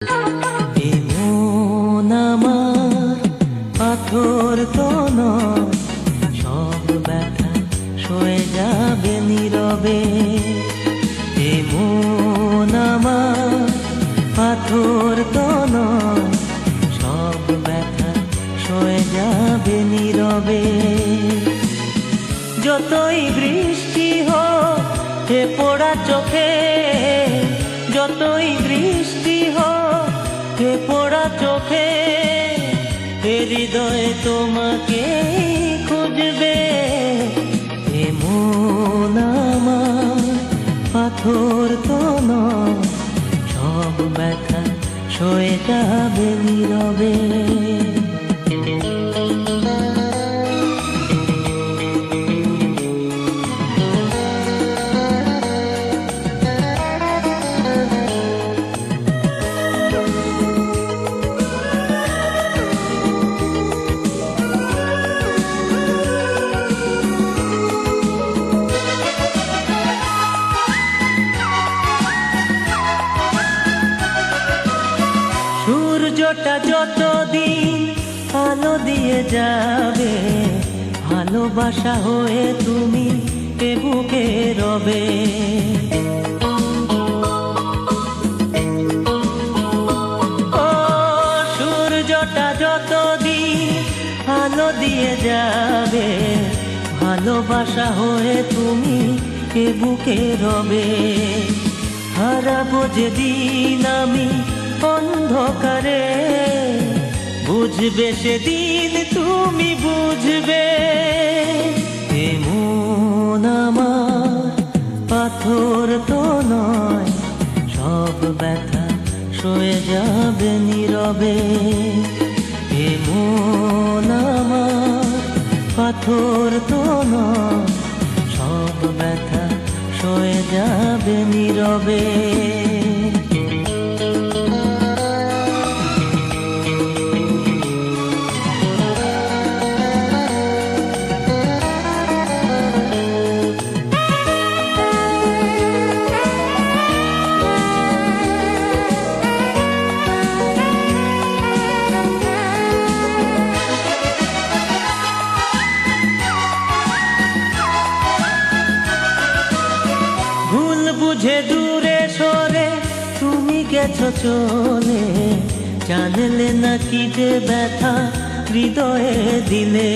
এমন আমার পাথর তো নয়, সব ব্যথা সয়ে যাবে নীরবে। এমন আমার পাথর তো নয়, সব ব্যথা সয়ে যাবে নীরবে। যতই বৃষ্টি হোক হে পোড়া চোখে, যতই বৃষ্টি হোক হে পোড়া চোখে, এ হৃদয়ে তোমাকে খুঁজবে। এমন আমার পাথর তো নয়, সব ব্যথা সয়ে যাবে নীরবে। সূর্যটা যতদিন আলো দিয়ে যাবে, ভালোবাসা হয়ে তুমি এ বুকে রবে। ও সূর্যটা যতদিন আলো দিয়ে যাবে, ভালোবাসা হয়ে তুমি এ বুকে রবে। হারাবো যেদিন আমি অন্ধকারে, বুঝবে সেদিন তুমি বুঝবে। এমন আমার পাথর তো নয়, সব ব্যথা সয়ে যাবে নীরবে। এমন আমার পাথর তো নয়, সব ব্যথা সয়ে যাবে নীরবে। বুঝে দূরে সরে তুমি গেছো চলে, জানলে না কি যে ব্যথা হৃদয়ে দিলে।